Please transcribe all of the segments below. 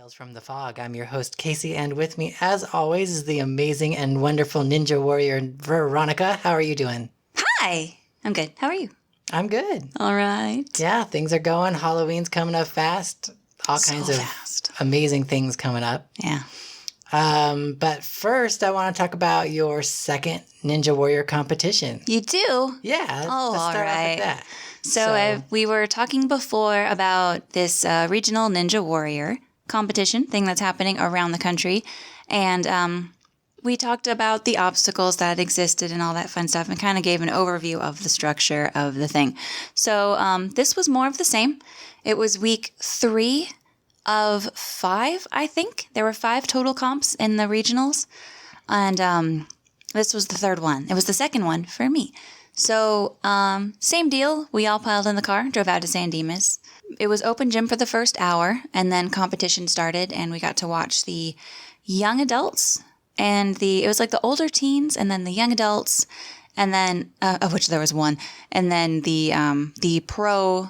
Tales from the Fog. I'm your host, Casey, and with me, as always, is the amazing and wonderful ninja warrior, Veronica. How are you doing? Hi. I'm good. How are you? I'm good. All right. Yeah, things are going. Halloween's coming up fast. All kinds of amazing things coming up. Yeah. But first, I want to talk about your second Ninja Warrior competition. You do? Yeah. Let's start off with that. So we were talking before about this regional Ninja Warrior competition thing that's happening around the country. And we talked about the obstacles that existed and all that fun stuff and kind of gave an overview of the structure of the thing. So this was more of the same. It was week 3 of 5, I think. There were 5 total comps in the regionals. And this was the third one. It was the second one for me. So same deal. We all piled in the car, drove out to San Dimas. It was open gym for the first hour, and then competition started, and we got to watch the young adults and it was like the older teens, and then the young adults, and then of which there was one, and then the pro.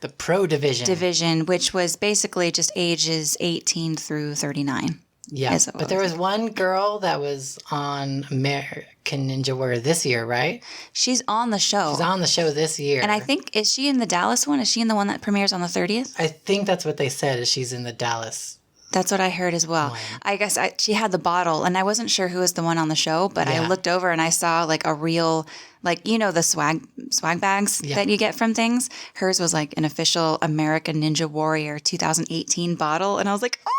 The pro division, which was basically just ages 18 through 39. Yeah, but there was one girl that was on American Ninja Warrior this year, right? She's on the show. She's on the show this year. And I think, is she in the Dallas one? Is she in the one that premieres on the 30th? I think that's what they said, is she's in the Dallas. That's what I heard as well. One. I guess she had the bottle, and I wasn't sure who was the one on the show, but I looked over and I saw like a real, like, you know, the swag bags that you get from things. Hers was like an official American Ninja Warrior 2018 bottle, and I was like, oh!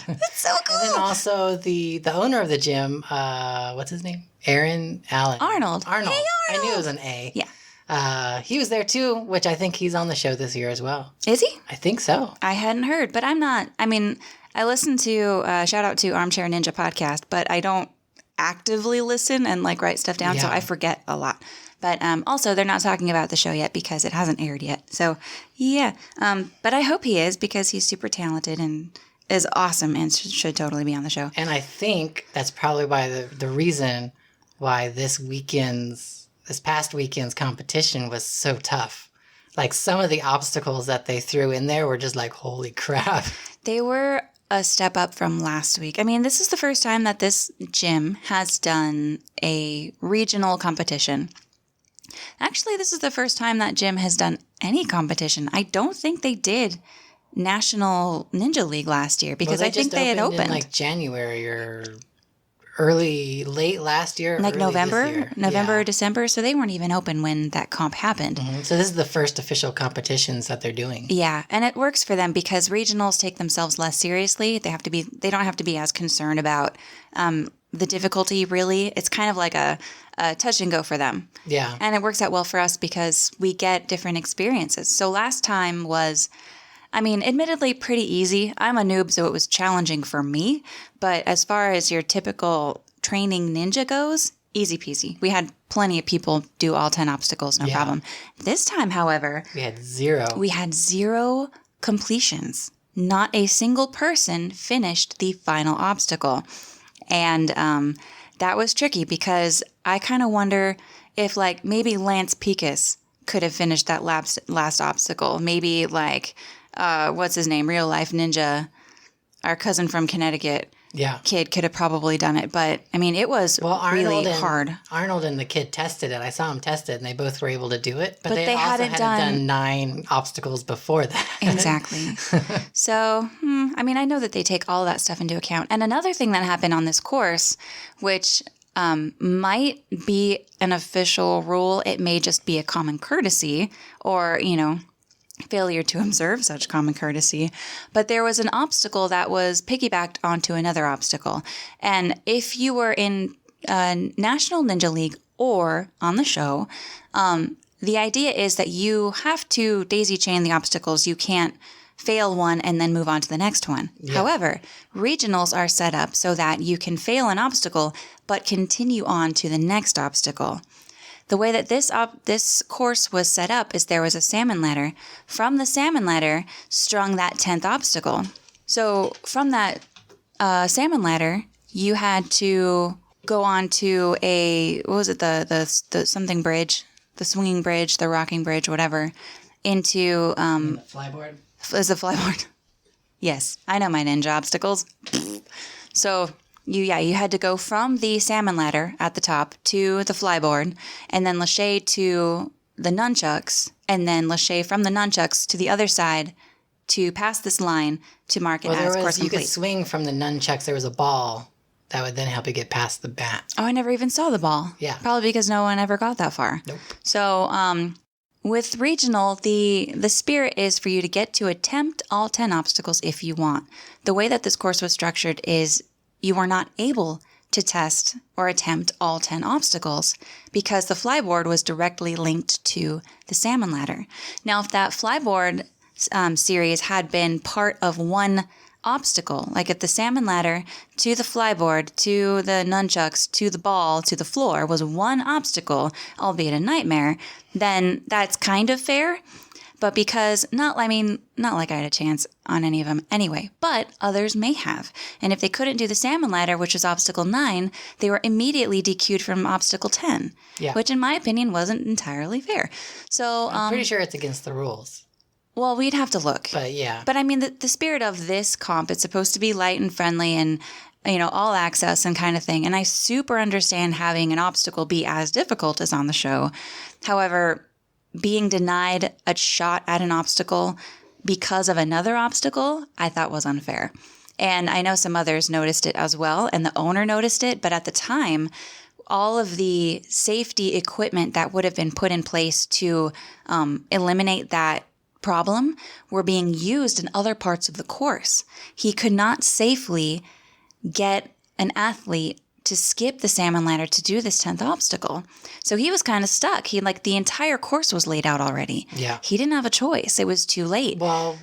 That's so cool. And then also the owner of the gym, what's his name? Aaron Allen. Arnold. Hey, Arnold. I knew it was an A. Yeah. He was there too, which I think he's on the show this year as well. Is he? I think so. I hadn't heard, but I'm not. I mean, I listen to, shout out to Armchair Ninja podcast, but I don't actively listen and like write stuff down, so I forget a lot. But also, they're not talking about the show yet because it hasn't aired yet. So, yeah. But I hope he is, because he's super talented and is awesome and should totally be on the show. And I think that's probably why the reason why this past weekend's competition was so tough. Like, some of the obstacles that they threw in there were just like, holy crap. They were a step up from last week. I mean, this is the first time that this gym has done a regional competition. Actually, this is the first time that gym has done any competition. I don't think they did National Ninja League last year, because I think they had opened in like January or late last year, like November or December. So they weren't even open when that comp happened. Mm-hmm. So this is the first official competitions that they're doing. Yeah, and it works for them because regionals take themselves less seriously. They don't have to be as concerned about the difficulty. Really, it's kind of like a touch and go for them. Yeah, and it works out well for us because we get different experiences. So last time was, I mean, admittedly pretty easy. I'm a noob, so it was challenging for me. But as far as your typical training ninja goes, easy peasy. We had plenty of people do all 10 obstacles, no problem. This time, however, we had 0. We had 0 completions. Not a single person finished the final obstacle. And that was tricky, because I kind of wonder if, like, maybe Lance Picas could have finished that last obstacle. Maybe, like, what's his name? Real Life Ninja, our cousin from Connecticut. Kid could have probably done it. But, I mean, it was really hard. Arnold and the kid tested it. I saw him test it, and they both were able to do it. But they also hadn't done 9 obstacles before that. Exactly. So, I mean, I know that they take all that stuff into account. And another thing that happened on this course, which might be an official rule, it may just be a common courtesy, or, you know, failure to observe such common courtesy, but there was an obstacle that was piggybacked onto another obstacle. And if you were in National Ninja League or on the show, the idea is that you have to daisy chain the obstacles. You can't fail one and then move on to the next one. Yeah. However, regionals are set up so that you can fail an obstacle but continue on to the next obstacle. The way that this course was set up is there was a salmon ladder. From the salmon ladder strung that 10th obstacle. So from that salmon ladder, you had to go on to the something bridge, the swinging bridge, the rocking bridge, whatever, into flyboard. Is a flyboard. Yes, I know my ninja obstacles. So you had to go from the salmon ladder at the top to the flyboard, and then lache to the nunchucks, and then lache from the nunchucks to the other side to pass this line to mark it as course you complete. could swing from the nunchucks. There was a ball that would then help you get past the bat. Oh, I never even saw the ball. Yeah. Probably because no one ever got that far. Nope. So, with regional, the spirit is for you to get to attempt all 10 obstacles if you want. The way that this course was structured is you are not able to test or attempt all 10 obstacles because the flyboard was directly linked to the salmon ladder. Now, if that flyboard series had been part of one obstacle, like if the salmon ladder to the flyboard to the nunchucks to the ball to the floor was one obstacle, albeit a nightmare, then that's kind of fair. But because not like I had a chance on any of them anyway, but others may have. And if they couldn't do the salmon ladder, which was obstacle 9, they were immediately DQ'd from obstacle 10, which in my opinion wasn't entirely fair. So I'm pretty sure it's against the rules. Well, we'd have to look. But yeah. But I mean, the spirit of this comp, it's supposed to be light and friendly and, all access and kind of thing. And I super understand having an obstacle be as difficult as on the show. However, being denied a shot at an obstacle because of another obstacle, I thought was unfair. And I know some others noticed it as well, and the owner noticed it. But at the time, all of the safety equipment that would have been put in place to eliminate that problem were being used in other parts of the course. He could not safely get an athlete to skip the salmon ladder to do this 10th obstacle. So he was kind of stuck. The entire course was laid out already. Yeah. He didn't have a choice. It was too late. Well,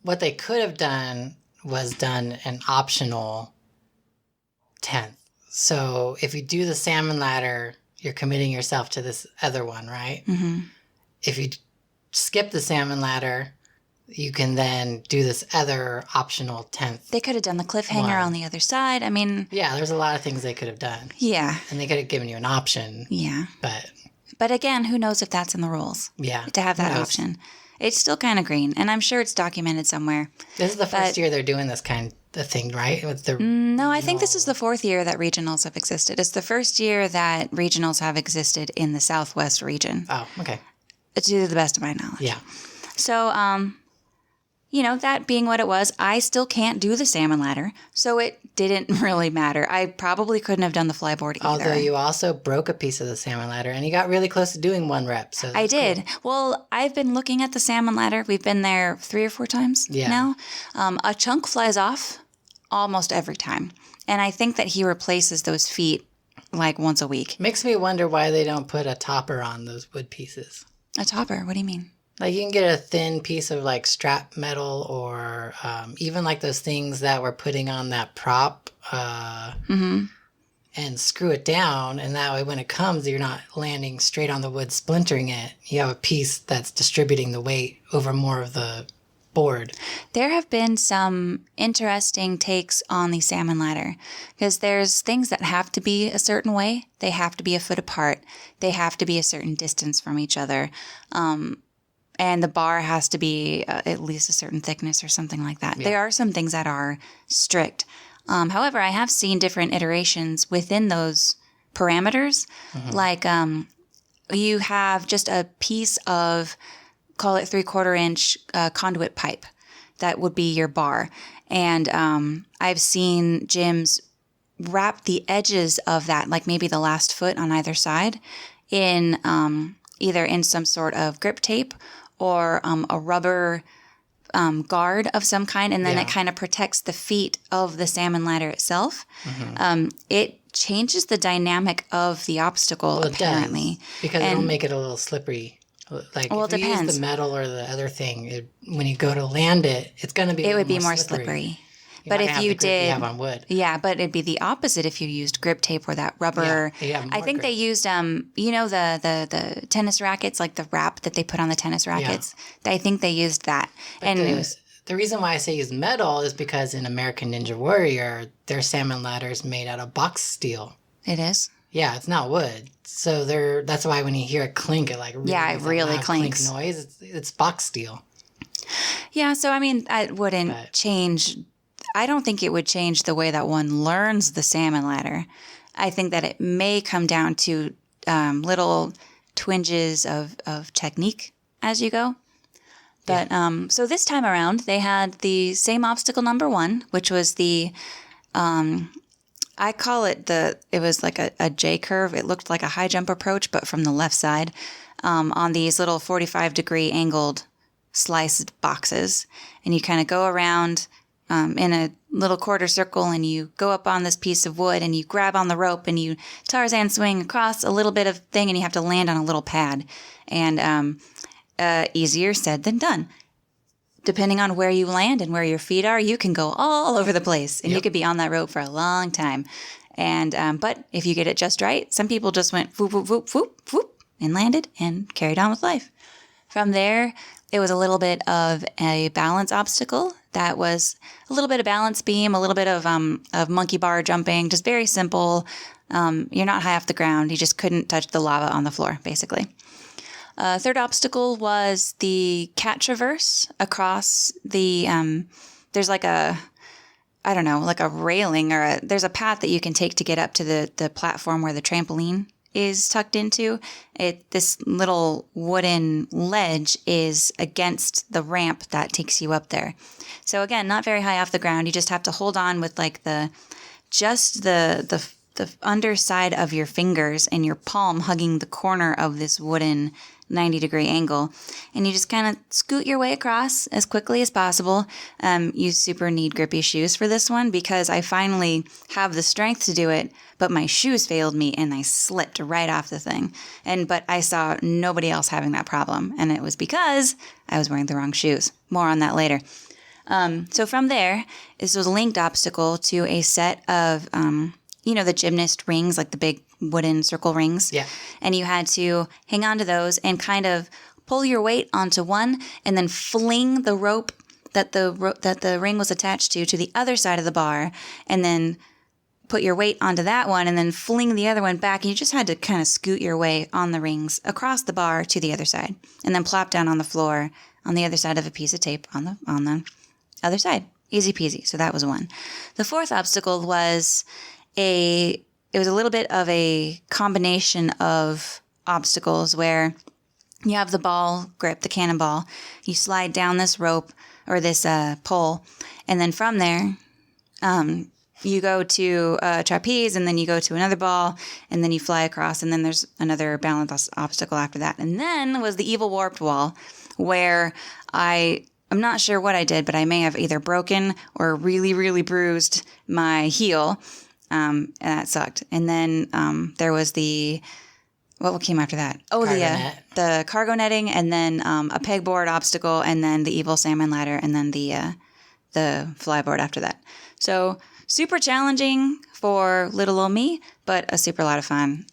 what they could have done was done an optional 10th. So if you do the salmon ladder, you're committing yourself to this other one, right? Mm-hmm. If you skip the salmon ladder, you can then do this other optional 10th. They could have done the cliffhanger on the other side. I mean... Yeah, there's a lot of things they could have done. Yeah. And they could have given you an option. Yeah. But again, who knows if that's in the rules? Yeah. To have that option. It's still kind of green, and I'm sure it's documented somewhere. This is the first year they're doing this kind of thing, right? With the No, I think this is the 4th year that regionals have existed. It's the first year that regionals have existed in the Southwest region. Oh, okay. To the best of my knowledge. Yeah. So, that being what it was, I still can't do the salmon ladder, so it didn't really matter. I probably couldn't have done the flyboard either. Although you also broke a piece of the salmon ladder, and you got really close to doing 1 rep. So I did. Cool. Well, I've been looking at the salmon ladder. We've been there 3 or 4 times now. A chunk flies off almost every time, and I think that he replaces those feet like once a week. Makes me wonder why they don't put a topper on those wood pieces. A topper? What do you mean? Like you can get a thin piece of like strap metal or even like those things that we're putting on that prop and screw it down. And that way when it comes, you're not landing straight on the wood, splintering it. You have a piece that's distributing the weight over more of the board. There have been some interesting takes on the salmon ladder because there's things that have to be a certain way. They have to be a foot apart. They have to be a certain distance from each other. And the bar has to be at least a certain thickness or something like that. Yeah. There are some things that are strict. However, I have seen different iterations within those parameters. Mm-hmm. Like you have just a piece of, call it 3/4 inch conduit pipe. That would be your bar. And I've seen gyms wrap the edges of that, like maybe the last foot on either side, in either in some sort of grip tape or a rubber guard of some kind, and then it kind of protects the feet of the salmon ladder itself. Mm-hmm. It changes the dynamic of the obstacle, apparently. Does, because it'll make it a little slippery. Like if you use the metal or the other thing, when you go to land it, it's going to be more slippery. But if you did, you have on wood. Yeah, but it'd be the opposite if you used grip tape or that rubber. Yeah, I think they used, the tennis rackets, like the wrap that they put on the tennis rackets. Yeah. I think they used that. But and the reason why I say use metal is because in American Ninja Warrior, their salmon ladder is made out of box steel. It is? Yeah, it's not wood. So that's why when you hear it clink, it like really really clinks. Clink noise. It's box steel. Yeah, so I mean, I wouldn't But- change. I don't think it would change the way that one learns the salmon ladder. I think that it may come down to little twinges of technique as you go. But so this time around, they had the same obstacle number 1, which was the I call it it was like a J curve. It looked like a high jump approach, but from the left side on these little 45-degree angled sliced boxes. And you kind of go around in a little quarter circle and you go up on this piece of wood and you grab on the rope and you Tarzan swing across a little bit of thing and you have to land on a little pad. And easier said than done. Depending on where you land and where your feet are, you can go all over the place and you could be on that rope for a long time. And but if you get it just right, some people just went whoop, whoop, whoop, whoop, whoop, and landed and carried on with life. From there, it was a little bit of a balance obstacle. That was a little bit of balance beam, a little bit of monkey bar jumping, just very simple. You're not high off the ground. You just couldn't touch the lava on the floor, basically. Third obstacle was the cat traverse across the, there's like a railing or there's a path that you can take to get up to the platform where the trampoline is tucked into. This little wooden ledge is against the ramp that takes you up there. So again, not very high off the ground. You just have to hold on with like the underside of your fingers and your palm hugging the corner of this wooden 90-degree angle. And you just kind of scoot your way across as quickly as possible. You super need grippy shoes for this one because I finally have the strength to do it, but my shoes failed me and I slipped right off the thing. But I saw nobody else having that problem. And it was because I was wearing the wrong shoes. More on that later. So from there, this was a linked obstacle to a set of the gymnast rings, like the big wooden circle rings. Yeah. And you had to hang on to those and kind of pull your weight onto one and then fling the rope that the ring was attached to the other side of the bar and then put your weight onto that one and then fling the other one back. And you just had to kind of scoot your way on the rings across the bar to the other side and then plop down on the floor on the other side of a piece of tape on the other side. Easy peasy. So that was one. The fourth obstacle was it was a little bit of a combination of obstacles where you have the ball grip, the cannonball. You slide down this rope or this pole, and then from there, you go to a trapeze, and then you go to another ball, and then you fly across, and then there's another balance obstacle after that. And then was the evil warped wall, where I'm not sure what I did, but I may have either broken or really, really bruised my heel. And that sucked. And then there was what came after that? Oh, the cargo netting, and then a pegboard obstacle, and then the evil salmon ladder, and then the flyboard after that. So super challenging for little old me, but a super lot of fun.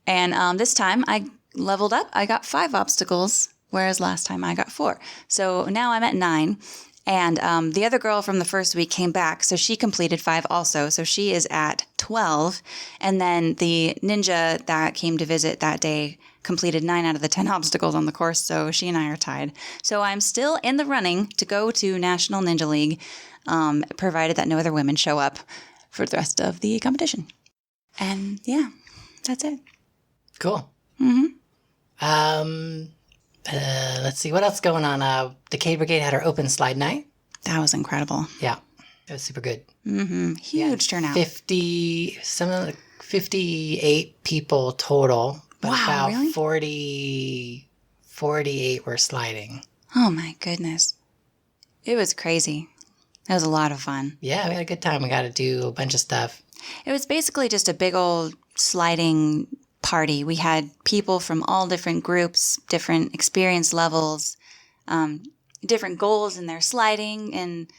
And this time I leveled up. I got 5 obstacles, whereas last time I got 4. So now I'm at 9. And the other girl from the first week came back, so she completed 5 also. So she is at 12. And then the ninja that came to visit that day completed 9 out of the 10 obstacles on the course, so she and I are tied. So I'm still in the running to go to National Ninja League, provided that no other women show up for the rest of the competition. And yeah, that's it. Cool. Mm-hmm. Let's see what else going on. Decade Brigade had our open slide night. That was incredible. Yeah, it was super good. Mm-hmm. Huge turnout. 58 people total, but wow, about really? 48 were sliding. Oh my goodness, it was crazy. It was a lot of fun. Yeah, we had a good time. We got to do a bunch of stuff. It was basically just a big old sliding party. We had people from all different groups, different experience levels, different goals in their sliding, and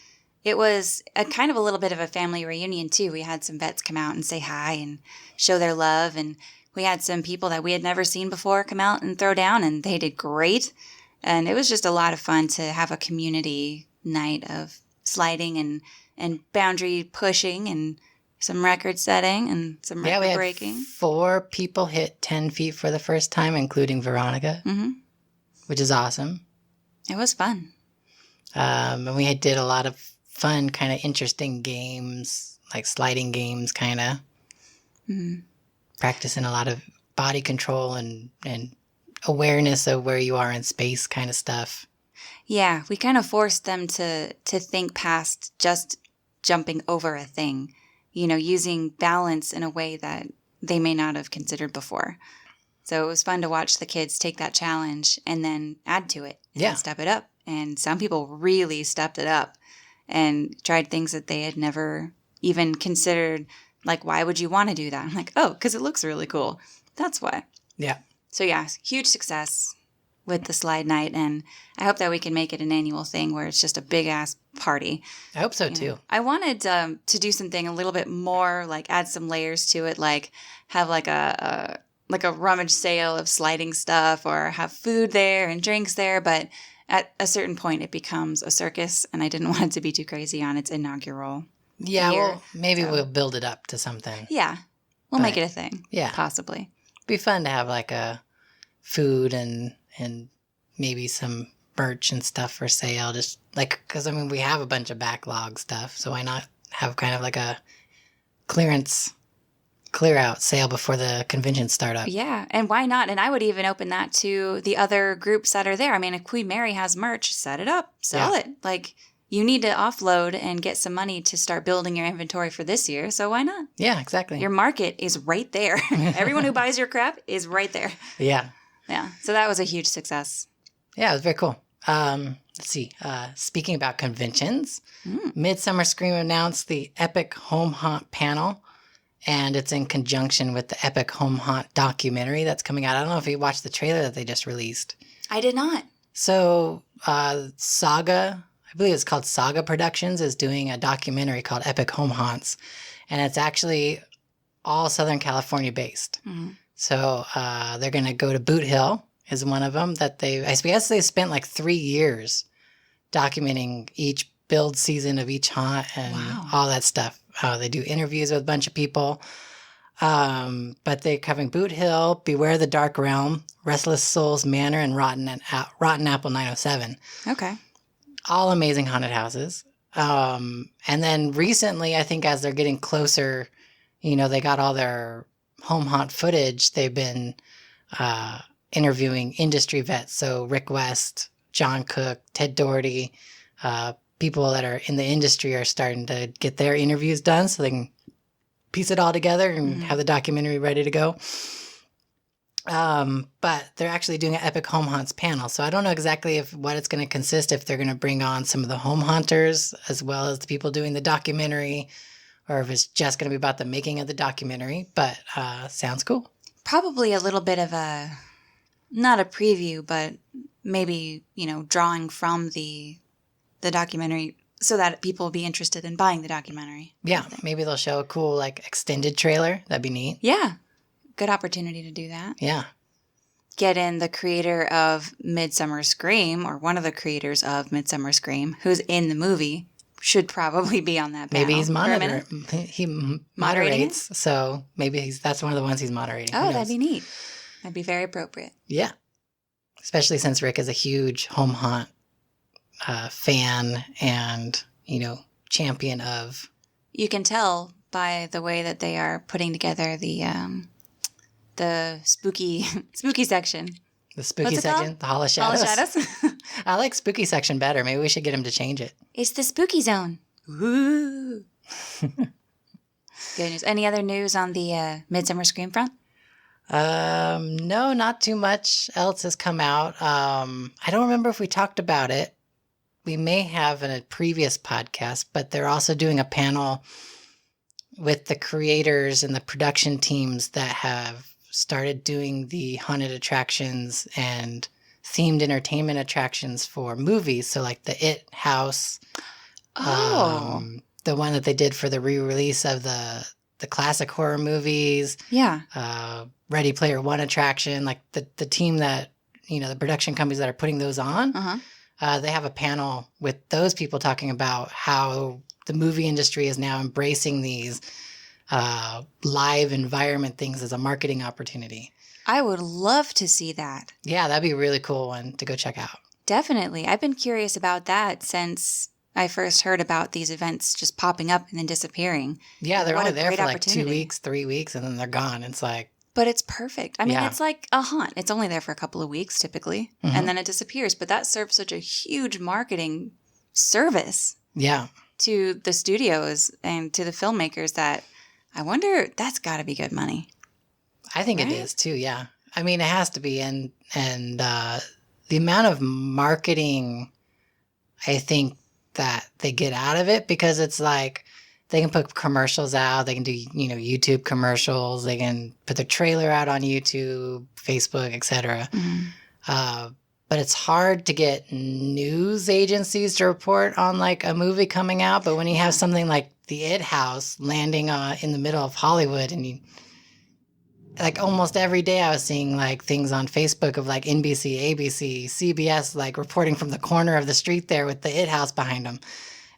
it was a kind of a little bit of a family reunion too. We had some vets come out and say hi and show their love, and we had some people that we had never seen before come out and throw down, and they did great. And it was just a lot of fun to have a community night of sliding and boundary pushing and some record setting and some record breaking. 4 people hit 10 feet for the first time, including Veronica, Mm-hmm. which is awesome. It was fun. And we did a lot of fun, kind of interesting games, like sliding games, kind of practicing a lot of body control and awareness of where you are in space kind of stuff. Yeah, we kind of forced them to think past just jumping over a thing, using balance in a way that they may not have considered before. So it was fun to watch the kids take that challenge and then add to it and step it up. And some people really stepped it up and tried things that they had never even considered. Like, why would you want to do that? I'm like, oh, because it looks really cool. That's why. Yeah. So yeah, huge success with the slide night. And I hope that we can make it an annual thing where it's just a big ass party. I hope so too. I wanted to do something a little bit more, like add some layers to it, like have like a rummage sale of sliding stuff or have food there and drinks there. But at a certain point, it becomes a circus, and I didn't want it to be too crazy on its inaugural Yeah, year. well, maybe we'll build it up to something. Yeah, we'll make it a thing. Yeah. Possibly. Be fun to have like a food and maybe some merch and stuff for sale. Just like, because I mean, we have a bunch of backlog stuff, so why not have kind of like a clear out sale before the convention start up? Yeah, and why not? And I would even open that to the other groups that are there. I mean, if Queen Mary has merch, set it up, sell it. Like, you need to offload and get some money to start building your inventory for this year, so why not? Yeah, exactly. Your market is right there. Everyone who buys your crap is right there. Yeah. Yeah, so that was a huge success. Yeah, it was very cool. Let's see. Speaking about conventions, Midsummer Scream announced the Epic Home Haunt panel, and it's in conjunction with the Epic Home Haunt documentary that's coming out. I don't know if you watched the trailer that they just released. I did not. So Saga, I believe it's called Saga Productions, is doing a documentary called Epic Home Haunts, and it's actually all Southern California based. Mm-hmm. So they're going to go to Boot Hill is one of them that I guess they spent like 3 years documenting each build season of each haunt and all that stuff. They do interviews with a bunch of people. But they're covering Boot Hill, Beware the Dark Realm, Restless Souls Manor, and Rotten Apple 907. Okay. All amazing haunted houses. And then recently, I think as they're getting closer, they got all their home haunt footage. They've been interviewing industry vets. So Rick West, John Cook, Ted Doherty, people that are in the industry are starting to get their interviews done so they can piece it all together and have the documentary ready to go. But they're actually doing an Epic Home Haunts panel. So I don't know exactly what it's going to consist, if they're going to bring on some of the home haunters as well as the people doing the documentary, or if it's just going to be about the making of the documentary. But sounds cool. Probably a little bit of not a preview, but maybe, drawing from the documentary so that people will be interested in buying the documentary. Yeah, maybe they'll show a cool, extended trailer. That'd be neat. Yeah. Good opportunity to do that. Yeah. Get in the creator of Midsummer Scream, or one of the creators of Midsummer Scream, who's in the movie, should probably be on that panel. Maybe he's he Moderating moderates, so maybe that's one of the ones he's moderating. Oh, that'd be neat. That'd be very appropriate. Yeah. Especially since Rick is a huge home haunt fan and, champion of. You can tell by the way that they are putting together the spooky section. The spooky section? The Hall of Shadows? Hall of Shadows? I like spooky section better. Maybe we should get him to change it. It's the spooky zone. Woo! Good news. Any other news on the Midsummer Scream front? No, not too much else has come out. I don't remember if we talked about it. We may have in a previous podcast, but they're also doing a panel with the creators and the production teams that have started doing the haunted attractions and themed entertainment attractions for movies. So like the It House, the one that they did for the re-release of the classic horror movies. Yeah. Ready Player One attraction, like the team that, the production companies that are putting those on. They have a panel with those people talking about how the movie industry is now embracing these live environment things as a marketing opportunity. I would love to see that. Yeah, that'd be a really cool one to go check out. Definitely. I've been curious about that since I first heard about these events just popping up and then disappearing. Yeah, they're What only a there great for like 2 opportunity. weeks, 3 weeks, and then they're gone. It's like, But it's perfect. I mean, Yeah. it's like a haunt. It's only there for a couple of weeks typically, Mhm. and then it disappears. But that serves such a huge marketing service yeah. to the studios and to the filmmakers that I wonder, that's got to be good money. I think it Right? is too. Yeah, I mean, it has to be, and the amount of marketing, I think that they get out of it, because it's like they can put commercials out, they can do YouTube commercials, they can put their trailer out on YouTube, Facebook, etc. But it's hard to get news agencies to report on like a movie coming out. But when you have something like the It House landing in the middle of Hollywood, and you like almost every day I was seeing like things on Facebook of like NBC, ABC, CBS, like reporting from the corner of the street there with the It House behind them.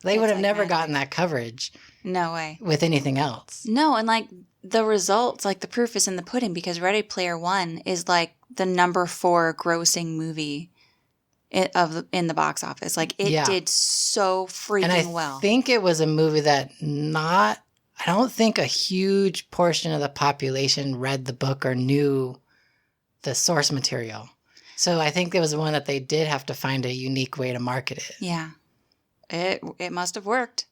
They would have never gotten that coverage No way. with anything else. No, and like the results, like the proof is in the pudding, because Ready Player One is like the number 4 grossing movie in the box office. Like it did so freaking And I well. think it was a movie that I don't think a huge portion of the population read the book or knew the source material. So I think it was one that they did have to find a unique way to market it. Yeah. It must have worked.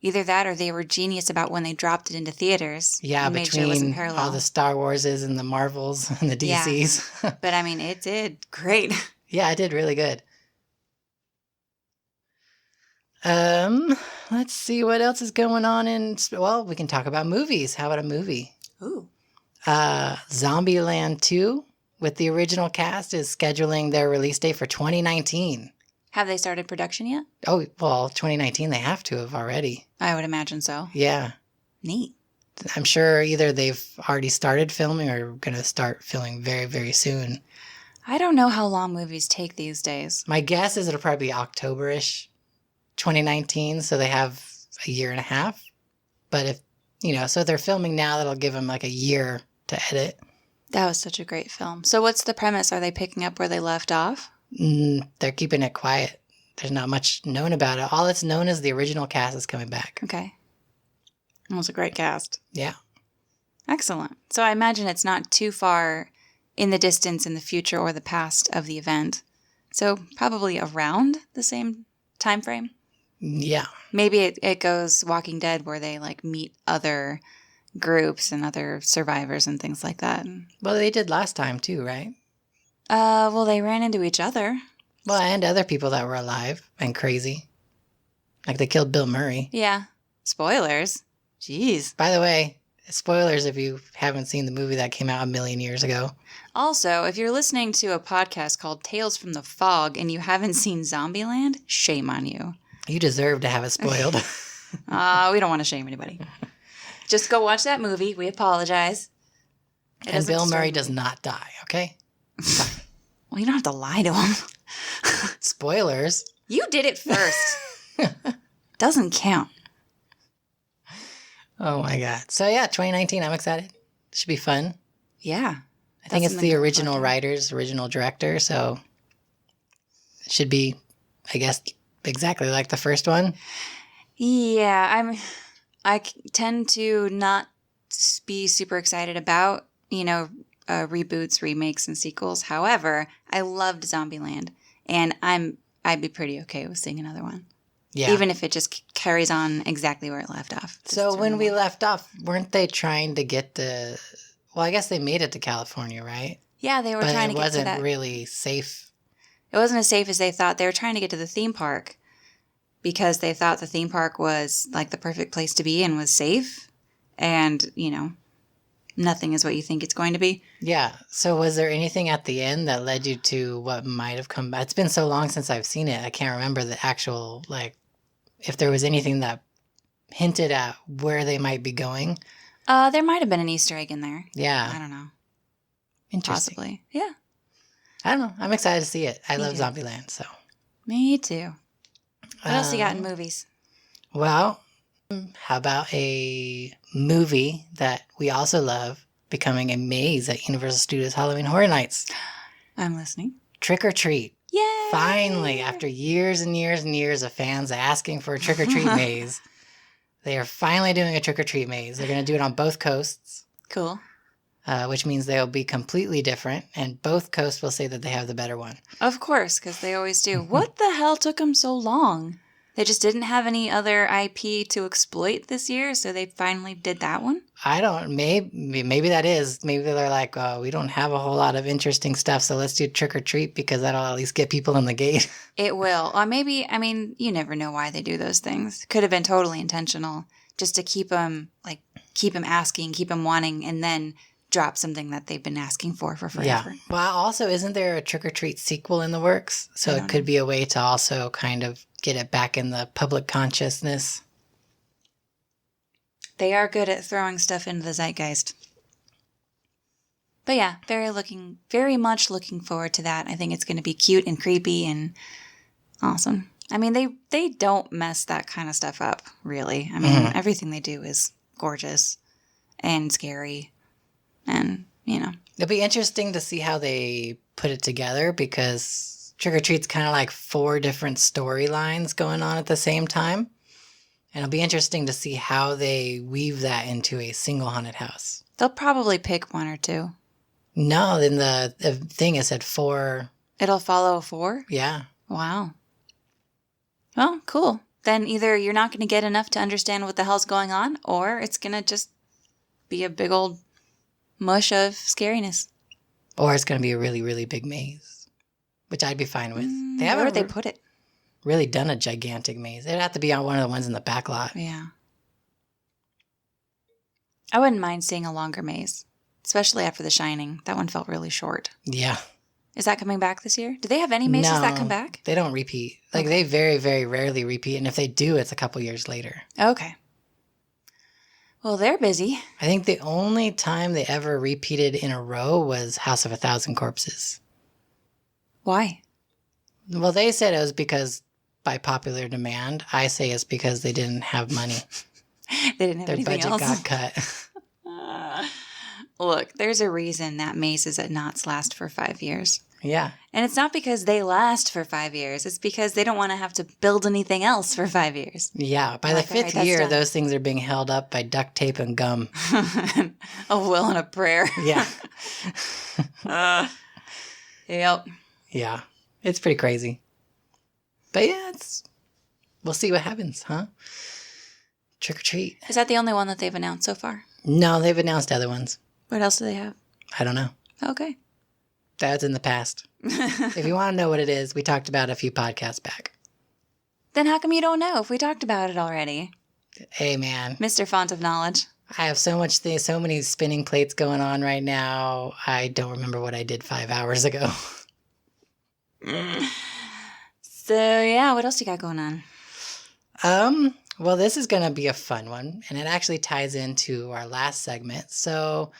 Either that or they were genius about when they dropped it into theaters. Yeah, and made sure it wasn't between parallel. all the Star Warses and the Marvels and the DCs. But I mean, it did great. Yeah, it did really good. Let's see what else is going on well, we can talk about movies. How about a movie? Ooh. Zombieland 2 with the original cast is scheduling their release date for 2019. Have they started production yet? Oh, well, 2019 they have to have already. I would imagine so. Yeah. Neat. I'm sure either they've already started filming or going to start filming very, very soon. I don't know how long movies take these days. My guess is it'll probably be October-ish 2019, so they have a year and a half. But if, so if they're filming now, that'll give them like a year to edit. That was such a great film. So what's the premise? Are they picking up where they left off? They're keeping it quiet. There's not much known about it. All that's known is the original cast is coming back. Okay. That was a great cast. Yeah. Excellent. So I imagine it's not too far in the distance in the future or the past of the event. So probably around the same time frame. Yeah. Maybe it goes Walking Dead where they like meet other groups and other survivors and things like that. Well, they did last time too, right? Well, they ran into each other. Well, and other people that were alive and crazy. Like they killed Bill Murray. Yeah. Spoilers. Jeez. By the way, spoilers if you haven't seen the movie that came out 1,000,000 years ago. Also, if you're listening to a podcast called Tales from the Fog and you haven't seen Zombieland, shame on you. You deserve to have it spoiled. We don't want to shame anybody. Just go watch that movie. We apologize. And Bill Murray does not die, okay? Well, you don't have to lie to him. Spoilers. You did it first. Doesn't count. Oh my God. So yeah, 2019, I'm excited. Should be fun. Yeah. I think it's the original writers, original director, so it should be, I guess, exactly like the first one. Yeah, I tend to not be super excited about, reboots, remakes, and sequels. However, I loved Zombieland, and I'd be pretty okay with seeing another one. Yeah. Even if it just carries on exactly where it left off. So when we left off, weren't they trying to get well, I guess they made it to California, right? Yeah, they were trying to get to that. But it wasn't really safe. It wasn't as safe as they thought. They were trying to get to the theme park because they thought the theme park was like the perfect place to be and was safe. And, nothing is what you think it's going to be. Yeah. So was there anything at the end that led you to what might have come back? It's been so long since I've seen it. I can't remember the actual, if there was anything that hinted at where they might be going. There might have been an Easter egg in there. Yeah. I don't know. Interesting. Possibly. Yeah. I don't know. I'm excited to see it. I love Zombieland, so. Me too. What else you got in movies? Well, how about a movie that we also love becoming a maze at Universal Studios Halloween Horror Nights? I'm listening. Trick or Treat. Yay! finally, after years and years and years of fans asking for a trick-or-treat maze, they are finally doing a trick-or-treat maze. They're going to do it on both coasts. Cool. Which means they'll be completely different, and both coasts will say that they have the better one. Of course, because they always do. What the hell took them so long? They just didn't have any other IP to exploit this year, so they finally did that one? Maybe that is. Maybe they're like, we don't have a whole lot of interesting stuff, so let's do trick or treat because that'll at least get people in the gate. It will. Or maybe, I mean, you never know why they do those things. Could have been totally intentional, just to keep them asking, keep them wanting, and then drop something that they've been asking for forever. Yeah. Well, also, isn't there a trick or treat sequel in the works? So it could be a way to also kind of get it back in the public consciousness. They are good at throwing stuff into the zeitgeist. But yeah, very much looking forward to that. I think it's going to be cute and creepy and awesome. I mean, they don't mess that kind of stuff up, really. I mean, everything they do is gorgeous and scary. And, It'll be interesting to see how they put it together because Trick or Treat's kind of like 4 different storylines going on at the same time. And it'll be interesting to see how they weave that into a single haunted house. They'll probably pick 1 or 2. No, then the thing is at 4. It'll follow 4? Yeah. Wow. Well, cool. Then either you're not going to get enough to understand what the hell's going on, or it's going to just be a big old mush of scariness. Or it's going to be a really, really big maze, which I'd be fine with. They Where haven't would they put it? really done a gigantic maze. It'd have to be on one of the ones in the back lot. Yeah. I wouldn't mind seeing a longer maze, especially after The Shining. That one felt really short. Yeah. Is that coming back this year? Do they have any mazes that come back? They don't repeat. Like, they very, very rarely repeat. And if they do, it's a couple years later. Okay. Well, they're busy. I think the only time they ever repeated in a row was House of a Thousand Corpses. Why? Well, they said it was because by popular demand. I say it's because they didn't have money. They didn't have Their anything budget else. got cut. Look, there's a reason that mazes at Knott's last for 5 years. Yeah. And it's not because they last for 5 years. It's because they don't want to have to build anything else for 5 years. Yeah. By the 5th year, those things are being held up by duct tape and gum. A will and a prayer. Yeah. Yep. Yeah. It's pretty crazy. But yeah, we'll see what happens, huh? Trick or treat. Is that the only one that they've announced so far? No, they've announced other ones. What else do they have? I don't know. Okay. That's in the past. If you want to know what it is, we talked about it a few podcasts back. Then how come you don't know if we talked about it already? Hey, man. Mr. Font of Knowledge. I have so many spinning plates going on right now. I don't remember what I did 5 hours ago. So, yeah, what else you got going on? Well, this is going to be a fun one, and it actually ties into our last segment. So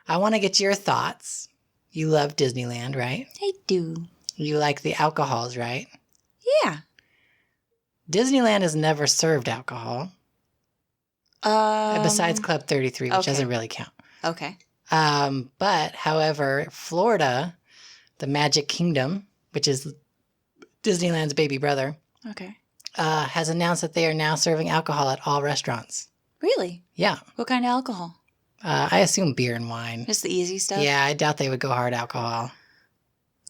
I want to get your thoughts. You love Disneyland, right? I do. You like the alcohols, right? Yeah. Disneyland has never served alcohol. Besides Club 33, which doesn't really count. Okay. But, however, Florida, the Magic Kingdom, which is Disneyland's baby brother, Okay. has announced that they are now serving alcohol at all restaurants. Really? Yeah. What kind of alcohol? I assume beer and wine. Just the easy stuff? Yeah, I doubt they would go hard alcohol.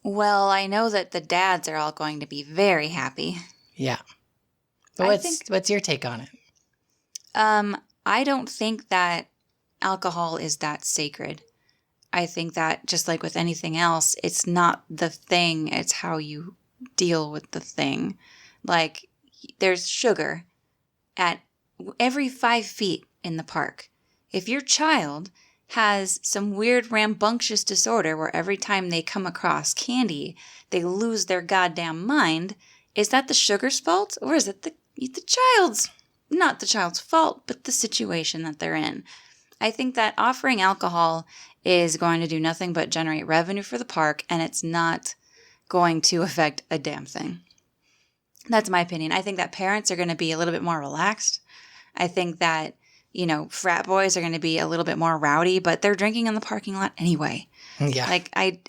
Well, I know that the dads are all going to be very happy. Yeah. But what's your take on it? I don't think that alcohol is that sacred. I think that just like with anything else, it's not the thing, it's how you deal with the thing. Like, there's sugar at every 5 feet in the park. If your child has some weird rambunctious disorder where every time they come across candy, they lose their goddamn mind, is that the sugar's fault? Or is it the child's? Not the child's fault, but the situation that they're in. I think that offering alcohol is going to do nothing but generate revenue for the park, and it's not going to affect a damn thing. That's my opinion. I think that parents are going to be a little bit more relaxed. I think that, frat boys are going to be a little bit more rowdy, but they're drinking in the parking lot anyway. Yeah. Like, I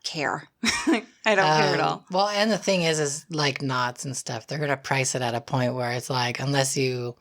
care. I don't care at all. Well, and the thing is like knots and stuff, they're going to price it at a point where it's like, unless you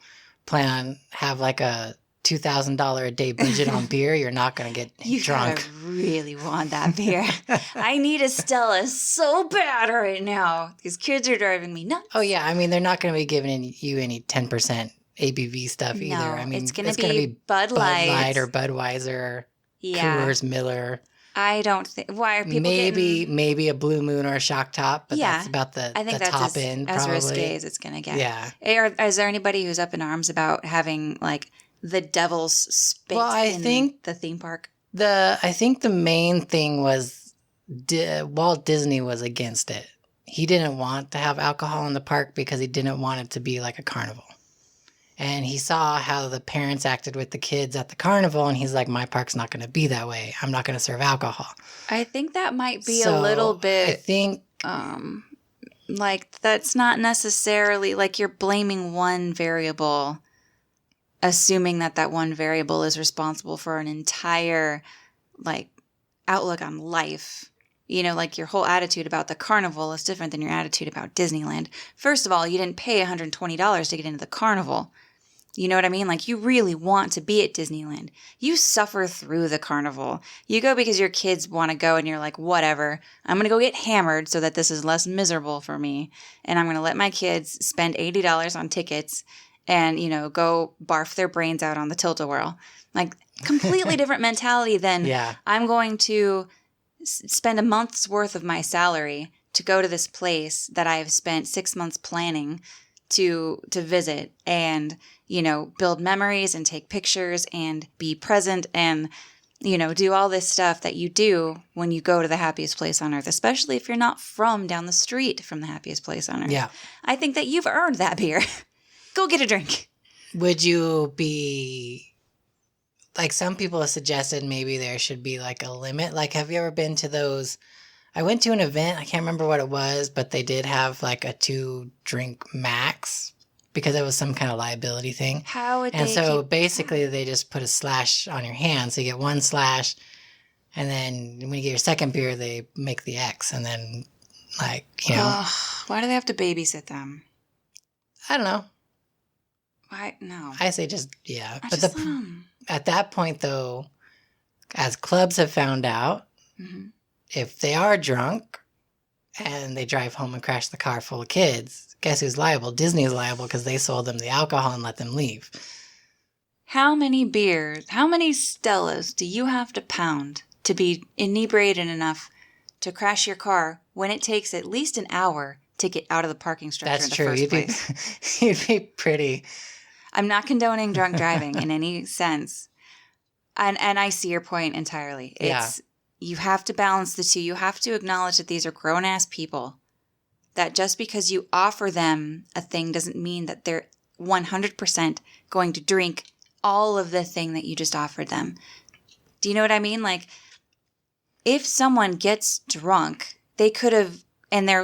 plan on have like a $2,000 a day budget on beer, you're not going to get You drunk. gotta really want that beer. I need a Stella so bad right now. These kids are driving me nuts. Oh yeah, I mean they're not going to be giving you any 10% ABV stuff either. No, I mean it's gonna be Bud Light. or Budweiser, Yeah. Coors, Miller. I don't think. Why are people getting... Maybe a Blue Moon or a Shock Top, but Yeah. that's about the I think the that's top end. as Probably. risque as it's gonna get. Yeah. Is there anybody who's up in arms about having like the devil's spit Well, I in think the theme park? I think the main thing was Walt Disney was against it. He didn't want to have alcohol in the park because he didn't want it to be like a carnival. And he saw how the parents acted with the kids at the carnival, and he's like, my park's not going to be that way. I'm not going to serve alcohol. I think that might be So, a little I bit think, like that's not necessarily like you're blaming one variable, assuming that one variable is responsible for an entire like outlook on life. You know, like your whole attitude about the carnival is different than your attitude about Disneyland. First of all, you didn't pay $120 to get into the carnival. You know what I mean? Like, you really want to be at Disneyland. You suffer through the carnival. You go because your kids want to go and you're like, whatever. I'm going to go get hammered so that this is less miserable for me. And I'm going to let my kids spend $80 on tickets and, you know, go barf their brains out on the Tilt-A-Whirl. Like, completely different mentality than I'm going to spend a month's worth of my salary to go to this place that I've spent 6 months planning to visit and, you know, build memories and take pictures and be present and, you know, do all this stuff that you do when you go to the happiest place on earth, especially if you're not from down the street from the happiest place on earth. Yeah. I think that you've earned that beer. Go get a drink. Would you be, like some people have suggested maybe there should be like a limit. Like, have you ever been to those? I went to an event, I can't remember what it was, but they did have like a 2-drink max because it was some kind of liability thing. How would And they so keep... basically they just put a slash on your hand. So you get 1 slash, and then when you get your second beer, they make the X, and then like, you know. Ugh, why do they have to babysit them? I don't know. Why? No. I say just, yeah. But Just let 'em. at that point though, as clubs have found out, Mm-hmm. if they are drunk and they drive home and crash the car full of kids, guess who's liable? Disney's liable because they sold them the alcohol and let them leave. How many beers, how many Stellas do you have to pound to be inebriated enough to crash your car when it takes at least an hour to get out of the parking structure That's in the true. first You'd place? you'd be pretty. I'm not condoning drunk driving in any sense. And I see your point entirely. It's you have to balance the two. You have to acknowledge that these are grown-ass people. That just because you offer them a thing doesn't mean that they're 100% going to drink all of the thing that you just offered them. Do you know what I mean? Like, if someone gets drunk, they could have,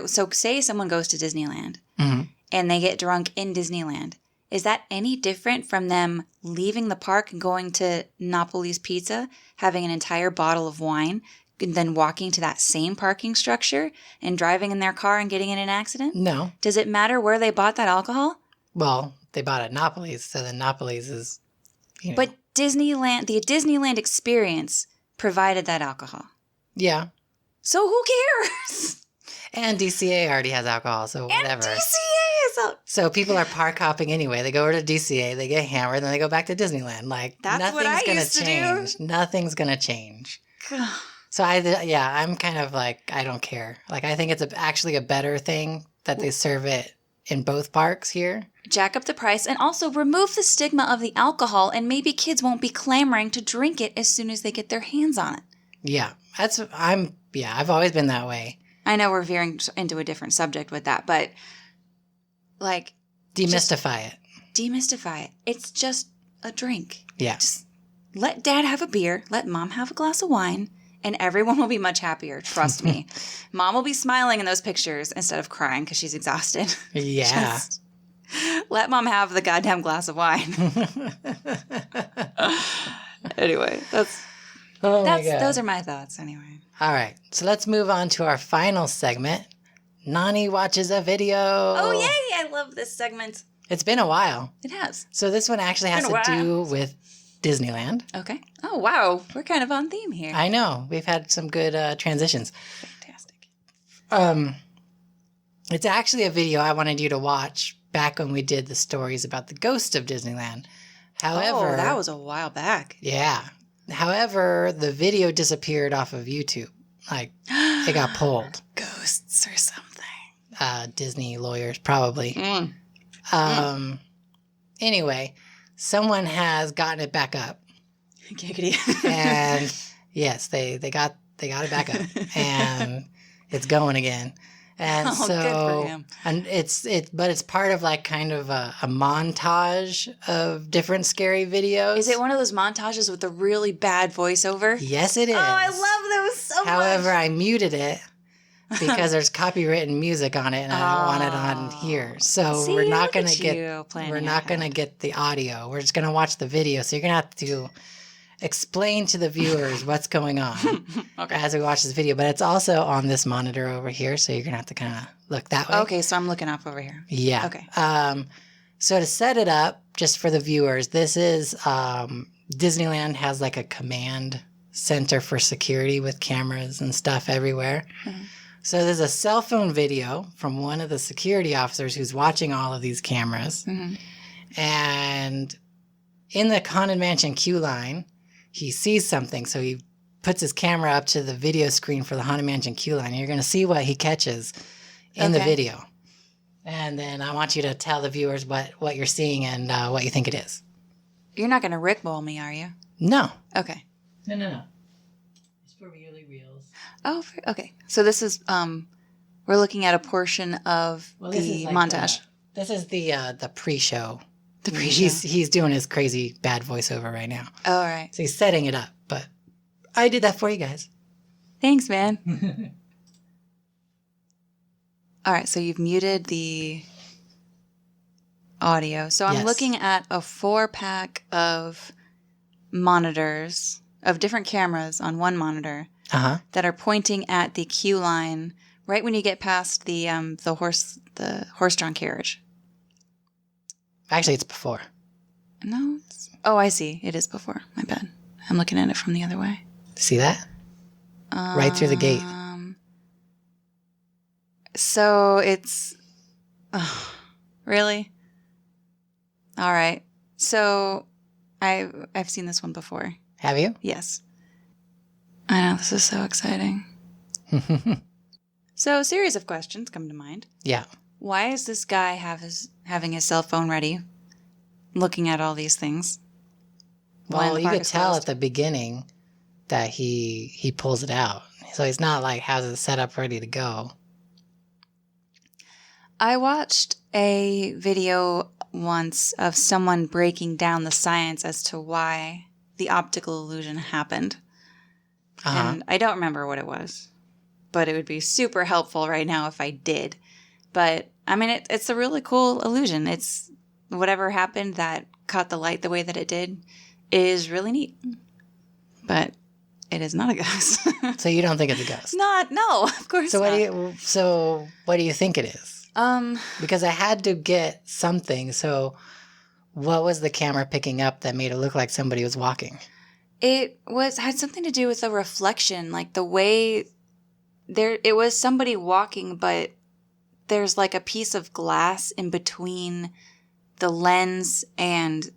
so say someone goes to Disneyland and they get drunk in Disneyland. Is that any different from them leaving the park and going to Napoli's Pizza, having an entire bottle of wine, and then walking to that same parking structure and driving in their car and getting in an accident? No. Does it matter where they bought that alcohol? Well, they bought it at Napoli's, so then Napoli's is, you know. But Disneyland, the Disneyland experience provided that alcohol. Yeah. So who cares? And DCA already has alcohol, so whatever. And DCA is out. So people are park hopping anyway. They go over to DCA, they get hammered, then they go back to Disneyland. Like, That's what I nothing's used to gonna do. change. Nothing's gonna change. So I'm kind of like, I don't care. Like, I think it's actually a better thing that they serve it in both parks here. Jack up the price and also remove the stigma of the alcohol, and maybe kids won't be clamoring to drink it as soon as they get their hands on it. Yeah, I've always been that way. I know we're veering into a different subject with that, but like, Demystify it. Demystify it. It's just a drink. Yeah. Just let dad have a beer, let mom have a glass of wine, and everyone will be much happier. Trust me. Mom will be smiling in those pictures instead of crying because she's exhausted. Yeah. Just let mom have the goddamn glass of wine. Anyway, Oh my God. Those are my thoughts anyway. All right. So let's move on to our final segment. Nani watches a video. Oh, yay! I love this segment. It's been a while. It has. So this one actually has to do with Disneyland. Okay. Oh, wow. We're kind of on theme here. I know. We've had some good transitions. Fantastic. It's actually a video I wanted you to watch back when we did the stories about the ghost of Disneyland. However, Oh, that was a while back. yeah. However, the video disappeared off of YouTube. Like, it got pulled. Ghosts or something. Disney lawyers, probably. Anyway, someone has gotten it back up. Giggity. And yes, they got it back up. And it's going again. And Oh, so, good for him. and but it's part of like kind of a montage of different scary videos. Is it one of those montages with the really bad voiceover? Yes, it is. Oh, I love those so However, much. I muted it because there's copywritten music on it, and I don't want it on here. So See, we're not look gonna at get you planning we're not gonna ahead. get the audio. We're just gonna watch the video. So you're gonna have to explain to the viewers what's going on as we watch this video. But it's also on this monitor over here, so you're gonna have to kind of look that way. Okay, so I'm looking up over here. Yeah. Okay. So to set it up, just for the viewers, this is Disneyland has like a command center for security with cameras and stuff everywhere. Mm-hmm. So there's a cell phone video from one of the security officers who's watching all of these cameras. Mm-hmm. And in the Haunted Mansion queue line, he sees something. So he puts his camera up to the video screen for the Haunted Mansion queue line. You're going to see what he catches in the Okay. video. And then I want you to tell the viewers what you're seeing and what you think it is. You're not going to Rickroll me, are you? No. Okay. No. It's for really reals. Oh, okay. So this is we're looking at a portion of the montage. This is the pre-show. The pre-show. He's doing his crazy bad voiceover right now. Oh, all right. So he's setting it up. But I did that for you guys. Thanks, man. All right, so you've muted the audio. So I'm Yes. looking at a 4-pack of monitors, of different cameras on one monitor Uh-huh. that are pointing at the queue line right when you get past the horse-drawn carriage. Actually, it's before. No? Oh, I see. It is before. My bad. I'm looking at it from the other way. See that? Right through the gate. So it's... really? All right. So I've seen this one before. Have you? Yes. I know, this is so exciting. So a series of questions come to mind. Yeah. Why is this guy having his cell phone ready, looking at all these things? when Well, the you park could is tell closed? at the beginning that he pulls it out. So he's not like has it set up ready to go. I watched a video once of someone breaking down the science as to why the optical illusion happened. Uh-huh. And I don't remember what it was, but it would be super helpful right now if I did. But I mean, it's a really cool illusion. It's whatever happened that caught the light the way that it did is really neat. But it is not a ghost. So you don't think it's a ghost? No, of course So not. what do you think it is? Because I had to get something. So what was the camera picking up that made it look like somebody was walking? It had something to do with the reflection, like the way it was somebody walking, but there's like a piece of glass in between the lens and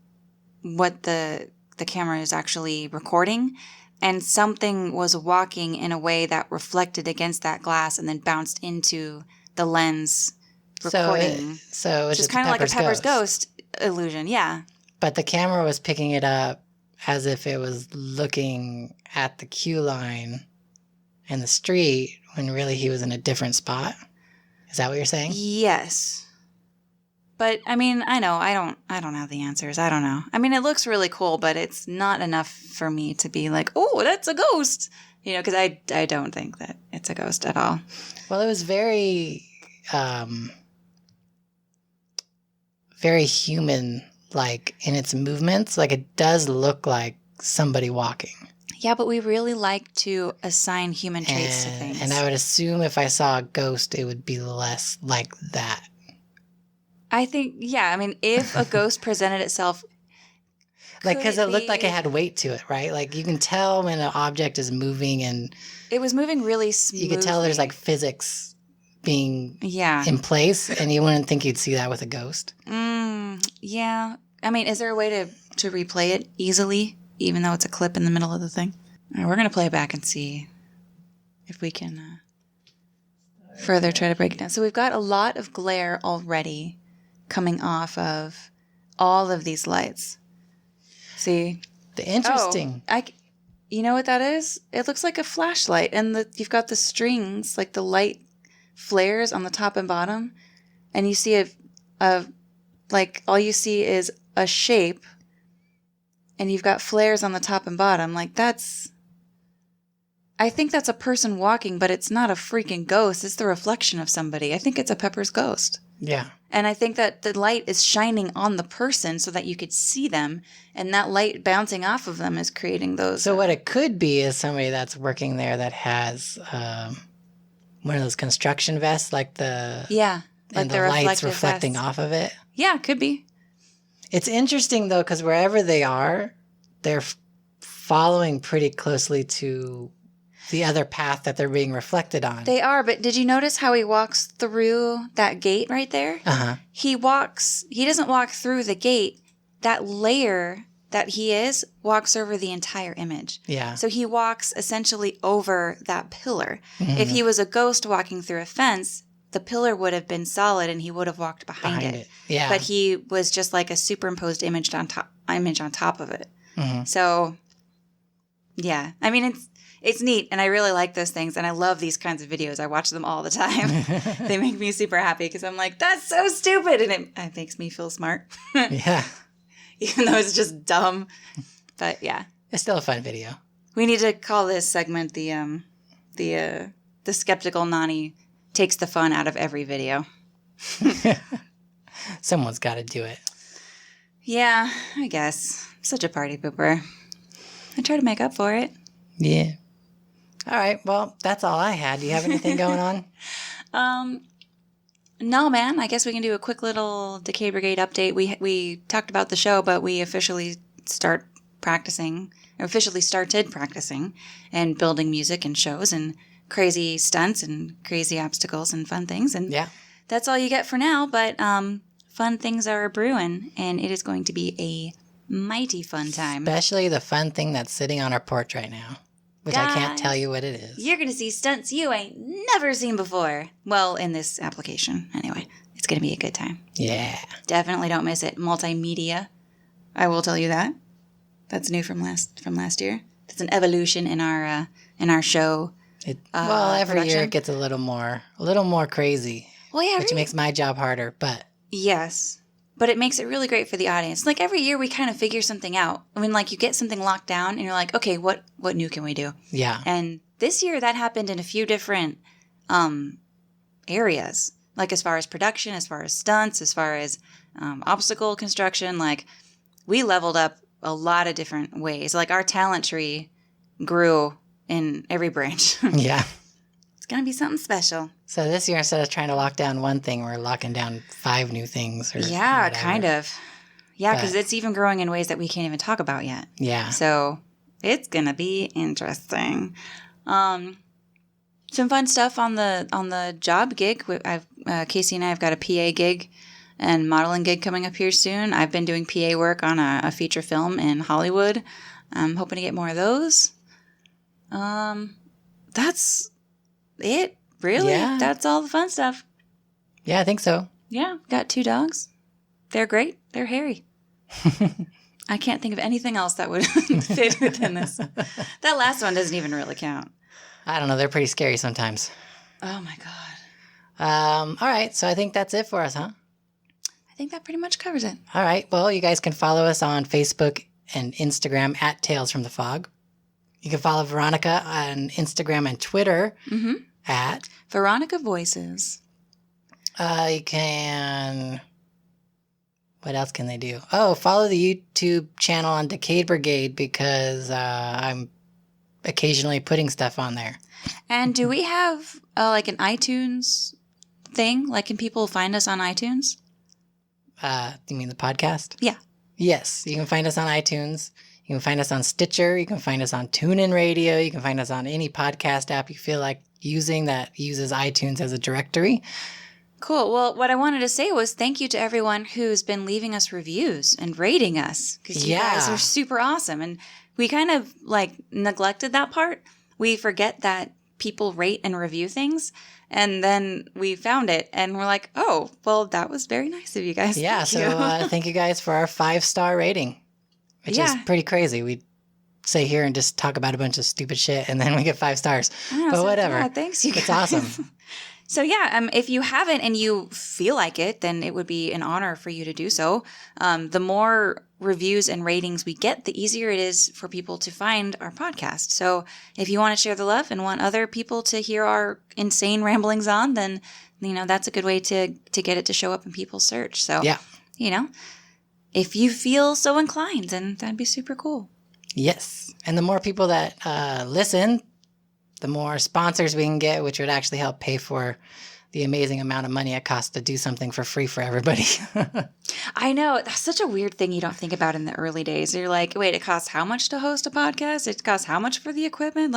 what the camera is actually recording, and something was walking in a way that reflected against that glass and then bounced into the lens recording. So it was Just just kind of like a Pepper's ghost. Ghost illusion, yeah. But the camera was picking it up as if it was looking at the queue line and the street when really he was in a different spot. Is that what you're saying? Yes. But I mean, I don't have the answers. I don't know. I mean, it looks really cool, but it's not enough for me to be like, "Oh, that's a ghost." You know, cuz I don't think that it's a ghost at all. Well, it was very very human like in its movements. Like it does look like somebody walking. Yeah, but we really like to assign human traits to things. And I would assume if I saw a ghost, it would be less like that. I think, yeah, I mean, if a ghost presented itself, Like, because could it looked like it be- had weight to it, right? Like, you can tell when an object is moving, and it was moving really smoothly. you could tell there's like physics being Yeah. in place, and you wouldn't think you'd see that with a ghost. Yeah. I mean, is there a way to replay it easily, even though it's a clip in the middle of the thing? All right, we're going to play it back and see if we can further try to break it down. So we've got a lot of glare already coming off of all of these lights. See? The interesting. You know what that is? It looks like a flashlight, and you've got the strings, like the light flares on the top and bottom, and you see like all you see is a shape, and you've got flares on the top and bottom. Like I think that's a person walking, but it's not a freaking ghost. It's the reflection of somebody. I think it's a Pepper's ghost. Yeah. And I think that the light is shining on the person so that you could see them, and that light bouncing off of them is creating those. So what it could be is somebody that's working there that has one of those construction vests, like the and the lights reflecting off of it. Yeah, could be. It's interesting though, because wherever they are, they're following pretty closely to the other path that they're being reflected on. They are, but did you notice how he walks through that gate right there? Uh-huh. He doesn't walk through the gate. That layer that he walks over the entire image. Yeah. So he walks essentially over that pillar. Mm-hmm. If he was a ghost walking through a fence, the pillar would have been solid and he would have walked behind it. Yeah. But he was just like a superimposed image on top of it. Mm-hmm. So, yeah. I mean, it's neat, and I really like those things, and I love these kinds of videos. I watch them all the time. They make me super happy because I'm like, that's so stupid, and it makes me feel smart. Yeah. Even though it's just dumb. But yeah. It's still a fun video. We need to call this segment the skeptical Nani takes the fun out of every video. Someone's got to do it. Yeah, I guess. I'm such a party pooper. I try to make up for it. Yeah. All right. Well, that's all I had. Do you have anything going on? No, man. I guess we can do a quick little Decay Brigade update. We talked about the show, but we officially started practicing and building music and shows and crazy stunts and crazy obstacles and fun things. And yeah, that's all you get for now. But fun things are brewing, and it is going to be a mighty fun time. Especially the fun thing that's sitting on our porch right now, which I can't tell you what it is. You're going to see stunts you ain't never seen before. Well, in this application, anyway. It's going to be a good time. Yeah. Definitely don't miss it. Multimedia. I will tell you that. That's new from last year. It's an evolution in our show. Every year it gets a little more crazy. Well, yeah, which makes my job harder, but yes. But it makes it really great for the audience. Like every year we kind of figure something out. I mean, like you get something locked down and you're like, okay, what new can we do? Yeah. And this year that happened in a few different areas. Like as far as production, as far as stunts, as far as obstacle construction. Like we leveled up a lot of different ways. Like our talent tree grew in every branch. Yeah. It's going to be something special. So this year, instead of trying to lock down one thing, we're locking down 5 new things. Yeah, whatever. kind of. Yeah, because it's even growing in ways that we can't even talk about yet. Yeah. So it's going to be interesting. Some fun stuff on the job gig. Casey and I have got a PA gig and modeling gig coming up here soon. I've been doing PA work on a feature film in Hollywood. I'm hoping to get more of those. That's it. Really? Yeah. That's all the fun stuff. Yeah, I think so. Yeah, got 2 dogs. They're great. They're hairy. I can't think of anything else that would fit within this. That last one doesn't even really count. I don't know. They're pretty scary sometimes. Oh, my God. All right. So I think that's it for us, huh? I think that pretty much covers it. All right. Well, you guys can follow us on Facebook and Instagram at Tales from the Fog. You can follow Veronica on Instagram and Twitter at Veronica Voices. You can... What else can they do? Oh, follow the YouTube channel on Decay Brigade because I'm occasionally putting stuff on there. And do we have like an iTunes thing? Like, can people find us on iTunes? You mean the podcast? Yeah. Yes, you can find us on iTunes. You can find us on Stitcher. You can find us on TuneIn Radio. You can find us on any podcast app you feel like using that uses iTunes as a directory. Cool. Well, what I wanted to say was thank you to everyone who's been leaving us reviews and rating us, because you guys are super awesome. And we kind of like neglected that part. We forget that people rate and review things. And then we found it and we're like, oh, well, that was very nice of you guys. Yeah. Thank you guys for our 5-star rating, which is pretty crazy. We say here and just talk about a bunch of stupid shit and then we get 5 stars. But whatever. Yeah, thanks, you guys. It's awesome. So yeah, if you haven't and you feel like it, then it would be an honor for you to do so. The more reviews and ratings we get, the easier it is for people to find our podcast. So if you want to share the love and want other people to hear our insane ramblings on, then that's a good way to get it to show up in people's search. So if you feel so inclined, then that'd be super cool. Yes, and the more people that listen, the more sponsors we can get, which would actually help pay for the amazing amount of money it costs to do something for free for everybody. I know. That's such a weird thing you don't think about in the early days. You're like, wait, it costs how much to host a podcast? It costs how much for the equipment?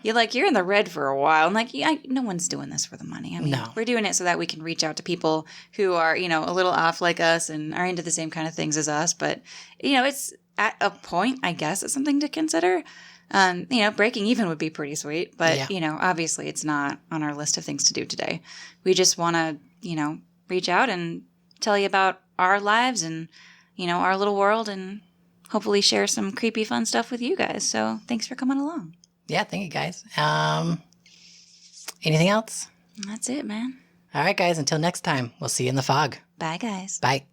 You're in the red for a while. And no one's doing this for the money. I mean, no. We're doing it so that we can reach out to people who are, a little off like us and are into the same kind of things as us. But, it's at a point, I guess, it's something to consider. Breaking even would be pretty sweet, but, obviously it's not on our list of things to do today. We just want to, reach out and tell you about our lives and, our little world and hopefully share some creepy fun stuff with you guys. So thanks for coming along. Yeah, thank you guys. Anything else? That's it, man. All right, guys, until next time, we'll see you in the fog. Bye, guys. Bye.